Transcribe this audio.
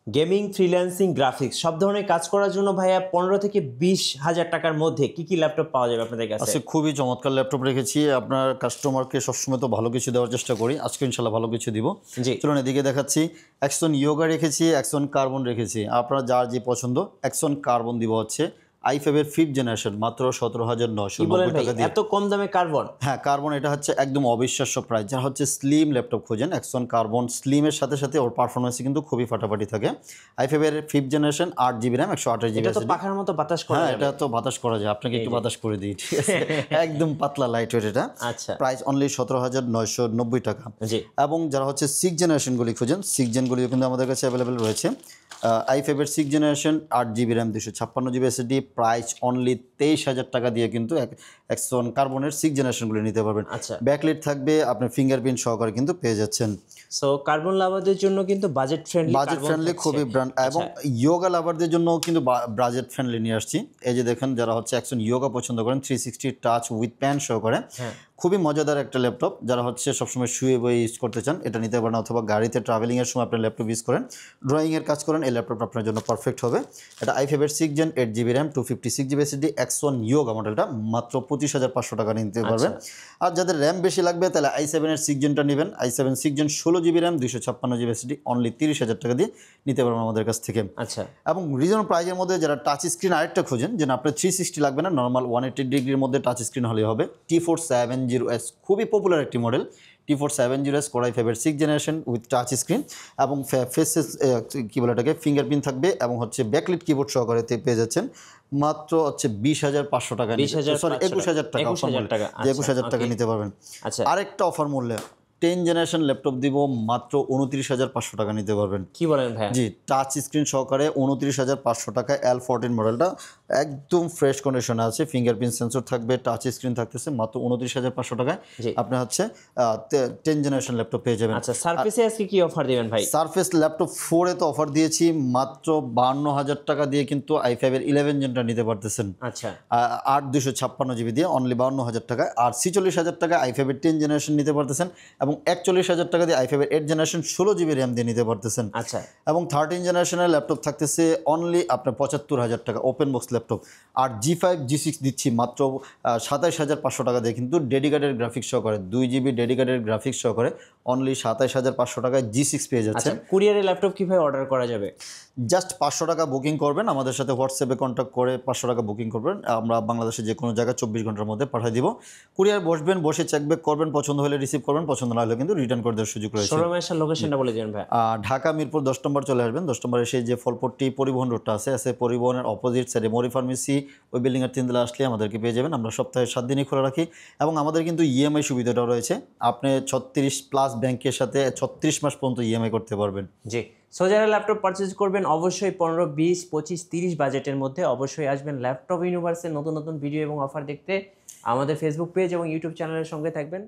Gaming, freelancing, graphics সব ধরনের কাজ করার জন্য ভাইয়া 15 থেকে 20,000 টাকার মধ্যে কি কি ল্যাপটপ পাওয়া যাবে আপনাদের কাছে? আজকে খুবই চমৎকার ল্যাপটপ রেখেছি। আপনার কাস্টমারকে সবসময় তো ভালো কিছু দেওয়ার চেষ্টা করি, আজকে ইনশাল্লাহ ভালো কিছু দিব। জি। চলুন এদিকে দেখাচ্ছি। অ্যাক্সন ইয়োগা রেখেছি, অ্যাক্সন কার্বন রেখেছি। আপনার যার যে পছন্দ, অ্যাক্সন কার্বন দিব হচ্ছে i5 এর 5th জেনারেশন, মাত্র কি বলেন 17,990 ভাই, টাকা দিয়ে। এত কম দামে কার্বন? হ্যাঁ, কার্বন এটা হচ্ছে একদম অবিশ্বাস্য প্রাইস। যারা হচ্ছে স্লিম ল্যাপটপ খোঁজেন, অ্যাক্সন কার্বন স্লিমের সাথে সাথে ওর পারফরমেন্স কিন্তু খুবই ফাটাফাটি থাকে। i5 এর 5th generation, 8 GB RAM, 128 GB এটা তো SSD। পাখার মতো বাতাস করা হ্যাঁ, যাবে। এটা তো বাতাস করা যায়। আপনাকে একটু বাতাস করে দিই, ঠিক আছে? একদম পাতলা লাইট ওয়েট এটা। আচ্ছা। প্রাইস অনলি 17,990 টাকা। জি। এবং যারা হচ্ছে 6 জেনারেশনগুলি খোঁজেন, 6 জেনগুলিও কিন্তু আমাদের কাছে অ্যাভেলেবেল রয়েছে। i5 এর 6 generation, 8 GB RAM, 256 GB SSD, price only 23,000 টাকা দিয়ে কিন্তু অ্যাক্সন কার্বনের 6 জেনারেশনগুলি নিতে পারবেন। আচ্ছা। ব্যাকলাইট থাকবে, আপনার ফিঙ্গারপ্রিন্ট সহকারে কিন্তু পেয়ে যাচ্ছেন। সো কার্বন লাভারদের জন্য কিন্তু বাজেট ফ্রেন্ডলি খুবই ব্র্যান্ড, এবং ইয়োগা লাভারদের জন্য কিন্তু বাজেট ফ্রেন্ডলি নিয়ে আসছি। এই যে দেখেন, যারা হচ্ছে অ্যাকশন ইয়োগা পছন্দ করেন, 360 টাচ উইথ প্যান সহকারে, খুবই মজাদার একটা ল্যাপটপ। যারা হচ্ছে সবসময় শুয়ে বই ইউজ করতে চান, এটা নিতে পারেন। অথবা গাড়িতে ট্রাভেলিংয়ের সময় আপনি ল্যাপটপ ইউজ করেন, ড্রয়িংয়ের কাজ করেন, এই ল্যাপটপ আপনার জন্য পারফেক্ট হবে। এটা i5 এর 6 gen, 8 GB RAM, 256 GB SSD, action Yoga মডেলটা মাত্র 25,500 টাকা নিতে পারবেন। আর যাদের র্যাম বেশি লাগবে, তাহলে i7 এর 6 জেনটা নেবেন। i7 6 gen, 16 GB RAM, 256 GB SSD, only 30,000 টাকা দিয়ে নিতে পারবেন আমাদের কাছ থেকে। আচ্ছা। এবং রিজনেবল প্রাইজের মধ্যে যারা টাচ স্ক্রিন আরেকটা খোঁজেন, যেন আপনার 360 লাগবে না, নর্মাল 180 ডিগ্রির মধ্যে টাচ স্ক্রিন হলেই হবে, T470S, খুবই পপুলার একটি মডেল। T470S Core i5 এর 6 জেনারেশন উইথ টাচ স্ক্রিন, এবং ফেসেস কী বলে এটাকে, ফিঙ্গারপ্রিন্ট থাকবে, এবং হচ্ছে ব্যাকলিট কিবোর্ড সহকারে পেয়ে যাচ্ছেন মাত্র হচ্ছে 20,500 টাকা, সরি 21,000 টাকা, 21,000 টাকা নিতে পারবেন। আচ্ছা। আরেকটা অফার মূল্যে 10 জেনারেশন ল্যাপটপ দিব, মাত্র 29,500 টাকা নিতে পারবেন। কি বলেন ভাই? জি, টাচ স্ক্রিন সহকারে 29,500 টাকা। L14 মডেলটা একদম ফ্রেশ কন্ডিশনে আছে, ফিঙ্গারপ্রিন্ট সেন্সর থাকবে, টাচ স্ক্রিন থাকতেছে, মাত্র 29,500 টাকায় আপনি হচ্ছে 10 জেনারেশন ল্যাপটপ পেয়ে যাবেন। আচ্ছা, সারফেসে আজকে কি অফার দিবেন ভাই? সারফেস ল্যাপটপ 4 এ তো অফার দিয়েছি, মাত্র 52,000 টাকা দিয়ে কিন্তু i5 এর 11 জেনটা নিতে পারতেছেন। আচ্ছা। 8 256 GB দিয়ে অনলি 52,000 টাকা। আর 46,000 টাকা i5 এর 10 জেনারেশন নিতে পারতেছেন, এবং 41,000 টাকা দিয়ে i5 এর 8 জেনারেশন 16 GB RAM দিয়ে নিতে পারতেছেন। আচ্ছা। এবং 13 জেনারেশনের ল্যাপটপ থাকতেছে অনলি আপনার 75,000 টাকা, ওপেন বক্স ল্যাপটপ। আর G5 G6 দিচ্ছি মাত্র 27,500 টাকা দিয়ে, কিন্তু ডেডিকেটেড গ্রাফিক্স সহকারে, 2 GB ডেডিকেটেড গ্রাফিক্স সহকারে অনলি 27,500 টাকায় G6 পেয়ে যাচ্ছেন। কুরিয়ারে ল্যাপটপ কিভাবে অর্ডার করা যাবে? জাস্ট 500 টাকা বুকিং করবেন, আমাদের সাথে হোয়াটসঅ্যাপে কন্ট্যাক্ট করে 500 টাকা বুকিং করবেন, আমরা বাংলাদেশের যে কোনো জায়গায় 24 ঘন্টার মধ্যে পাঠিয়ে দিব। কুরিয়ার বসবেন, বসে চেক ব্যাক করবেন, পছন্দ হলে রিসিভ করবেন, পছন্দ না হলে কিন্তু রিটার্ন করে দেওয়ার সুযোগ রয়েছে। শোরুমের লোকেশনটা বলে দিবেন ভাই। ঢাকা মিরপুর 10 নম্বর চলে আসবেন। 10 নম্বরে এসে যে ফলপট্টি পরিবহন রোডটা আছে, পরিবহনের অপোজিট সাইডে মরি ফার্মেসি, ওই বিল্ডিংয়ের 3 তলা আসলে আমাদেরকে পেয়ে যাবেন। আমরা সপ্তাহে 7 দিনই খোলা রাখি, এবং আমাদের কিন্তু ইএমআই সুবিধাটাও রয়েছে। আপনি 36+ ব্যাংকের সাথে 36 মাস পর্যন্ত ইএমআই করতে পারবেন। জি। সো যারা ল্যাপটপ পারচেজ করবেন, অবশ্যই 15, 20, 25, 30 বাজেটের মধ্যে অবশ্যই আসবেন ল্যাপটপ ইউনিভার্সের নতুন নতুন ভিডিও এবং অফার দেখতে। আমাদের ফেসবুক পেজ এবং ইউটিউব চ্যানেলের সঙ্গে থাকবেন।